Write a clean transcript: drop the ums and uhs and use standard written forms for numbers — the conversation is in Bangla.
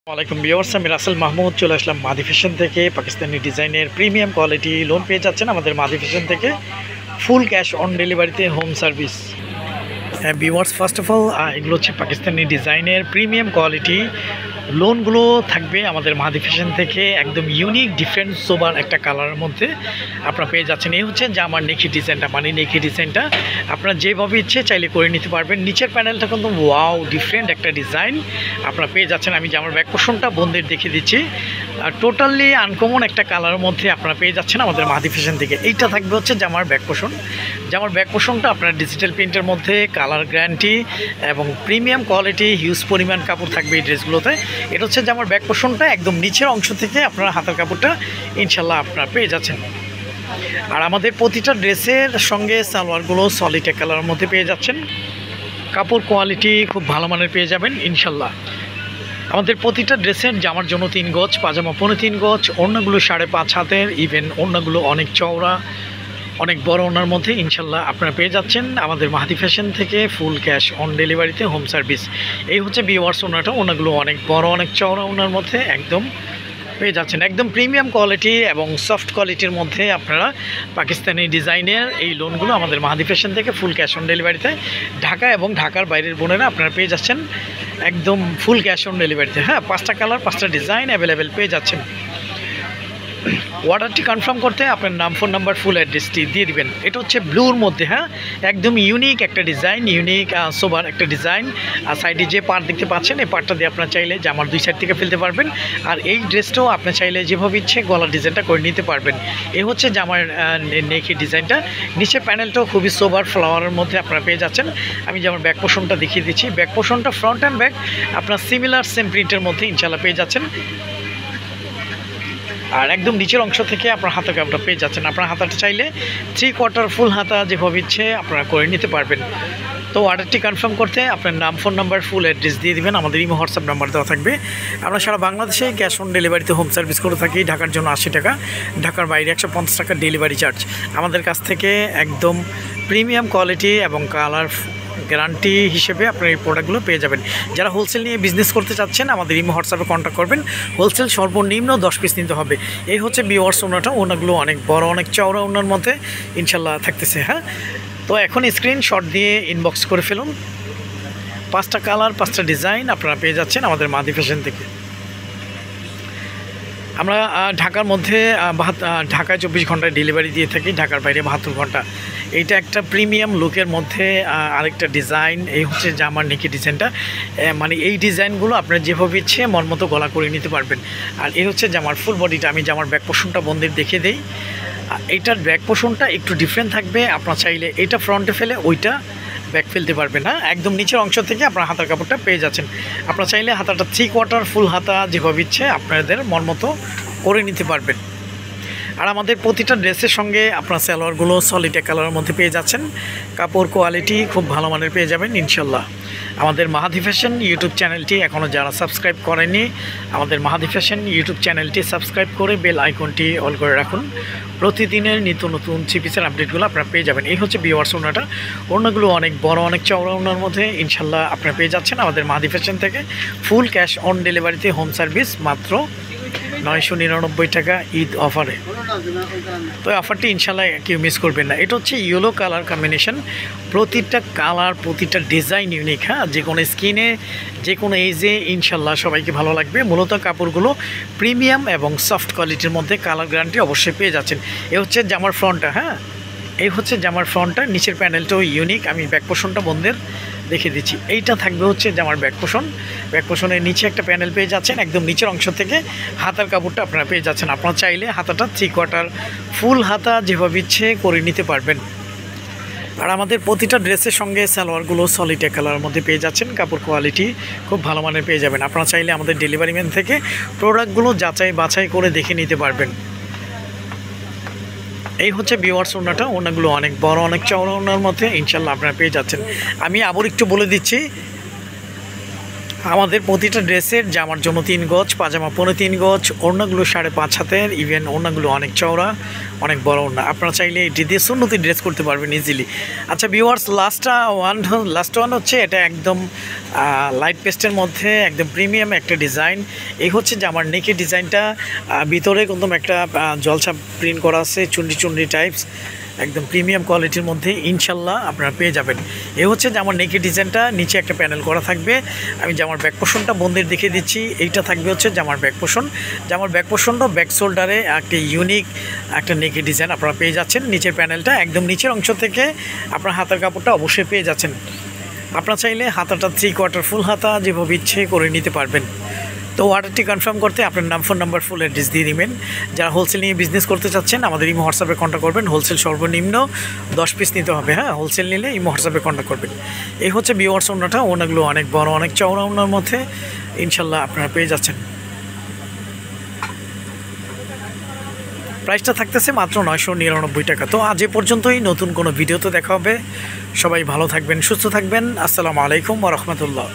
ওয়ালাইকুম ভিউয়ার্স, আমি রাসেল মাহমুদ চলে আসলাম মাদি ফ্যাশন থেকে। পাকিস্তানি ডিজাইনের প্রিমিয়াম কোয়ালিটি লোন পেয়ে যাচ্ছেন আমাদের মাদি ফ্যাশন থেকে, ফুল ক্যাশ অন ডেলিভারিতে, হোম সার্ভিস। হ্যাঁ ভিউয়ার্স, ফার্স্ট অফ অল এগুলো হচ্ছে পাকিস্তানি ডিজাইনের প্রিমিয়াম কোয়ালিটি লোনগুলো থাকবে আমাদের মাদি ফ্যাশন থেকে, একদম ইউনিক ডিফারেন্ট সোবার একটা কালারের মধ্যে আপনারা পেয়ে যাচ্ছেন। এই হচ্ছে যে আমার নেকি ডিজাইনটা, মানে নেকি ডিজাইনটা আপনারা যেভাবে ইচ্ছে চাইলে করে নিতে পারবেন। নিচের প্যানেলটা কিন্তু ওয়াও ডিফারেন্ট একটা ডিজাইন আপনারা পেয়ে যাচ্ছেন। আমি যে আমার ব্যাক পোর্শনটা বন্ধের দেখিয়ে দিচ্ছি, টোটালি আনকমন একটা কালারের মধ্যে আপনারা পেয়ে যাচ্ছেন আমাদের মাদি ফ্যাশন থেকে। এইটা থাকবে হচ্ছে জামার ব্যাক পোর্শন। জামার ব্যাক পোর্শনটা আপনার ডিজিটাল প্রিন্টের মধ্যে, কালার গ্যারান্টি এবং প্রিমিয়াম কোয়ালিটি, হিউজ পরিমাণ কাপড় থাকবে এই ড্রেসগুলোতে। এটা হচ্ছে জামার ব্যাক পোর্শনটা, একদম নিচের অংশ থেকে আপনারা হাতের কাপড়টা ইনশাল্লাহ আপনারা পেয়ে যাচ্ছেন। আর আমাদের প্রতিটা ড্রেসের সঙ্গে সালোয়ারগুলো সলিড এক কালারের মধ্যে পেয়ে যাচ্ছেন। কাপড় কোয়ালিটি খুব ভালো মানের পেয়ে যাবেন ইনশাল্লাহ। আমাদের প্রতিটা ড্রেসের জামার জন্য 3 গজ, পাজামা 3.5 গজ, ওড়নাগুলো 5.5 হাতের, ইভেন ওড়নাগুলো অনেক চওড়া, অনেক বড় ওড়নার মধ্যে ইনশাল্লাহ আপনারা পেয়ে যাচ্ছেন আমাদের মাহাদি ফ্যাশন থেকে, ফুল ক্যাশ অন ডেলিভারিতে, হোম সার্ভিস। এই হচ্ছে ভিউয়ার্স ওড়নাটা, ওড়নাগুলো অনেক বড়, অনেক চওড়া ওড়নার মধ্যে একদম পেয়ে যাচ্ছেন। একদম প্রিমিয়াম কোয়ালিটি এবং সফট কোয়ালিটির মধ্যে আপনারা পাকিস্তানি ডিজাইনের এই লোনগুলো আমাদের মাহাদি ফ্যাশন থেকে ফুল ক্যাশ অন ডেলিভারিতে, ঢাকা এবং ঢাকার বাইরের বোনেরা আপনারা পেয়ে যাচ্ছেন একদম ফুল ক্যাশ অন ডেলিভারিতে। হ্যাঁ, 5টা কালার 5টা ডিজাইন অ্যাভেলেবেল পেয়ে যাচ্ছেন। অর্ডারটি কনফার্ম করতে আপনার নাম, ফোন নাম্বার, ফুল অ্যাড্রেসটি দিয়ে দিবেন। এটা হচ্ছে ব্লুর মধ্যে, হ্যাঁ একদম ইউনিক একটা ডিজাইন, ইউনিক সোবার একটা ডিজাইন। আর সাইডে যে পার্ট দেখতে পাচ্ছেন, এই পার্টটা দিয়ে আপনার চাইলে জামার 2 সাইড থেকে ফেলতে পারবেন। আর এই ড্রেসটাও আপনি চাইলে যেভাবে ইচ্ছে গলার ডিজাইনটা করে নিতে পারবেন। এই হচ্ছে জামার নেকি ডিজাইনটা। নিচের প্যানেলটাও খুবই সোবার ফ্লাওয়ারের মধ্যে আপনারা পেয়ে যাচ্ছেন। আমি যেমন ব্যাক পোর্শনটা দেখিয়ে দিচ্ছি, ব্যাক পোর্শনটা ফ্রন্ট অ্যান্ড ব্যাক আপনার সিমিলার সেম প্রিন্টের মধ্যে ইনশাল্লাহ পেয়ে যাচ্ছেন। আর একদম নিচের অংশ থেকে আপনার হাতের কাপড়টা পেয়ে যাচ্ছেন। আপনার হাতাটা চাইলে 3/4 ফুল হাতা যেভাবে ইচ্ছে আপনারা করে নিতে পারবেন। তো অর্ডারটি কনফার্ম করতে আপনার নাম, ফোন নাম্বার, ফুল অ্যাড্রেস দিয়ে দিবেন। আমাদের ইমো হোয়াটসঅ্যাপ নাম্বার দেওয়া থাকবে। আমরা সারা বাংলাদেশে ক্যাশ অন ডেলিভারিতে হোম সার্ভিস করে থাকি। ঢাকার জন্য 80 টাকা, ঢাকার বাইরে 150 টাকা ডেলিভারি চার্জ। আমাদের কাছ থেকে একদম প্রিমিয়াম কোয়ালিটি এবং কালার গ্যারান্টি হিসেবে আপনার এই প্রোডাক্টগুলো পেয়ে যাবেন। যারা হোলসেল নিয়ে বিজনেস করতে চাচ্ছেন আমাদের ইমো হোয়াটসঅ্যাপে কন্ট্যাক্ট করবেন। হোলসেল সর্বনিম্ন 10 পিস নিতে হবে। এই হচ্ছে ভিউয়ার্স ওড়নাটা, ওড়নাগুলো অনেক বড়, অনেক চওড়া ওড়নার মধ্যে ইনশাল্লাহ থাকতেছে। হ্যাঁ, তো এখন স্ক্রিনশট দিয়ে ইনবক্স করে ফেলুন। 5টা কালার 5টা ডিজাইন আপনারা পেয়ে যাচ্ছেন আমাদের মাদি ফ্যাশন থেকে। আমরা ঢাকার মধ্যে ঢাকায় 24 ঘন্টায় ডেলিভারি দিয়ে থাকি, ঢাকার বাইরে 72 ঘন্টা। এইটা একটা প্রিমিয়াম লুকের মধ্যে আরেকটা ডিজাইন। এই হচ্ছে জামার নেকি ডিজাইনটা, মানে এই ডিজাইনগুলো আপনার যেভাবে ইচ্ছে মন মতো গলা করে নিতে পারবেন। আর এই হচ্ছে জামার ফুল বডিটা। আমি জামার ব্যাক পোর্শনটা বন্ধের দেখে দেই। এইটার ব্যাক পোর্শনটা একটু ডিফারেন্ট থাকবে। আপনার চাইলে এটা ফ্রন্টে ফেলে ওইটা ব্যাক ফেলতে পারবেন। হ্যাঁ, একদম নিচের অংশ থেকে আপনার হাতার কাপড়টা পেয়ে যাচ্ছেন। আপনারা চাইলে হাতাটা 3/4 ফুল হাতা যেভাবে ইচ্ছে আপনাদের মন মতো করে নিতে পারবেন। আর আমাদের প্রতিটা ড্রেসের সঙ্গে আপনার সালোয়ারগুলো সলিড এক কালারের মধ্যে পেয়ে যাচ্ছেন। কাপড় কোয়ালিটি খুব ভালো মানের পেয়ে যাবেন ইনশাল্লাহ। আমাদের মাহাদি ফ্যাশন ইউটিউব চ্যানেলটি এখনও যারা সাবস্ক্রাইব করেনি, আমাদের মাহাদি ফ্যাশন ইউটিউব চ্যানেলটি সাবস্ক্রাইব করে বেল আইকনটি অল করে রাখুন। প্রতিদিনের নিত্য নতুন থ্রি-পিসের আপডেটগুলো আপনারা পেয়ে যাবেন। এই হচ্ছে ভিউয়ার্স ওড়নাটা, ওড়নাগুলো অনেক বড়, অনেক চওড়া ওড়নার মধ্যে ইনশাল্লাহ আপনারা পেয়ে যাচ্ছেন আমাদের মাহাদি ফ্যাশন থেকে, ফুল ক্যাশ অন ডেলিভারিতে, হোম সার্ভিস, মাত্র 999 টাকা ঈদ অফারে। তো অফারটি ইনশাল্লাহ কেউ মিস করবেন না। এটা হচ্ছে ইয়েলো কালার কম্বিনেশন, প্রতিটা কালার প্রতিটা ডিজাইন ইউনিক। হ্যাঁ, যে কোনো স্কিনে যে কোনো এজে ইনশাল্লাহ সবাইকে ভালো লাগবে। মূলত কাপড়গুলো প্রিমিয়াম এবং সফট কোয়ালিটির মধ্যে, কালার গ্যারান্টি অবশ্যই পেয়ে যাচ্ছেন। এ হচ্ছে জামার ফ্রন্টটা। হ্যাঁ, এই হচ্ছে জামার ফ্রন্টটা, নিচের প্যানেলটাও ইউনিক। আমি ব্যাক পোর্শনটা বন্ধের দেখে দিচ্ছি। এইটা থাকবে হচ্ছে জামার ব্যাক পোর্শন। ব্যাক পোর্শনের নিচে একটা প্যানেল পেয়ে যাচ্ছেন। একদম নিচের অংশ থেকে হাতার কাপড়টা আপনারা পেয়ে যাচ্ছেন। আপনারা চাইলে হাতাটা 3/4 ফুল হাতা যেভাবে ইচ্ছে করে নিতে পারবেন। আর আমাদের প্রতিটা ড্রেসের সঙ্গে সালোয়ারগুলো সলিড এক কালারের মধ্যে পেয়ে যাচ্ছেন। কাপড় কোয়ালিটি খুব ভালো মানের পেয়ে যাবেন। আপনারা চাইলে আমাদের ডেলিভারি ম্যান থেকে প্রোডাক্টগুলো যাচাই বাছাই করে দেখে নিতে পারবেন। এই হচ্ছে ভিউয়ার্স ওড়নাটা, ওড়নাগুলো অনেক বড়, অনেক চওড়া ওড়নার মধ্যে ইনশাল্লাহ আপনারা পেয়ে যাচ্ছেন। আমি আবার একটু বলে দিচ্ছি, আমাদের প্রতিটা ড্রেসের জামার জন্য 3 গজ, পাজামা 3.5 গজ, ওড়নাগুলো 5.5 হাতের, ইভেন ওড়নাগুলো অনেক চওড়া, অনেক বড় ওড়না। আপনারা চাইলে এটি দিয়ে সুন্নতি ড্রেস করতে পারবেন ইজিলি। আচ্ছা ভিউয়ার্স, লাস্ট ওয়ান হচ্ছে এটা একদম লাইট পেস্টের মধ্যে একদম প্রিমিয়াম একটা ডিজাইন। এই হচ্ছে জামার নেকের ডিজাইনটা, ভিতরে একদম একটা জলছা প্রিন্ট করা আছে, চুন্ডি টাইপস, একদম প্রিমিয়াম কোয়ালিটির মধ্যে ইনশাল্লাহ আপনারা পেয়ে যাবেন। এ হচ্ছে জামার নেকের ডিজাইনটা, নিচে একটা প্যানেল করা থাকবে। আমি জামার ব্যাক পোর্শনটা বন্ধের দেখিয়ে দিচ্ছি। এইটা থাকবে হচ্ছে জামার ব্যাক পোর্শন। জামার ব্যাক পোর্শনটা ব্যাক শোল্ডারে একটা ইউনিক একটা নেকের ডিজাইন আপনারা পেয়ে যাচ্ছেন। নিচের প্যানেলটা একদম নিচের অংশ থেকে আপনার হাতার কাপড়টা অবশ্যই পেয়ে যাচ্ছেন। আপনারা চাইলে হাতাটা 3/4 ফুল হাতা যেভাবে ইচ্ছে করে নিতে পারবেন। তো অর্ডারটি কনফার্ম করতে আপনার নাম, ফোন নাম্বার, ফুল অ্যাড্রেস দিয়ে দিবেন। যারা হোলসেল নিয়ে বিজনেস করতে চাচ্ছেন আমাদের ইমো হোয়াটসঅ্যাপে কন্ট্যাক্ট করবেন। হোলসেল সর্বনিম্ন 10 পিস নিতে হবে, হ্যাঁ। হোলসেল নিলে ইমো হোয়াটসঅ্যাপে কন্ট্যাক্ট করবেন। এই হচ্ছে ভিউয়ার্স ওড়নাটা, ওড়নাগুলো অনেক বড়, অনেক চওড়া ওড়নার মধ্যে ইনশাল্লাহ আপনারা পেয়ে যাচ্ছেন। প্রাইসটা থাকতেছে মাত্র 999 টাকা। তো আজ এ পর্যন্তই, নতুন কোনো ভিডিওতে দেখা হবে। সবাই ভালো থাকবেন, সুস্থ থাকবেন। আসসালামু আলাইকুম ওয়া রাহমাতুল্লাহ।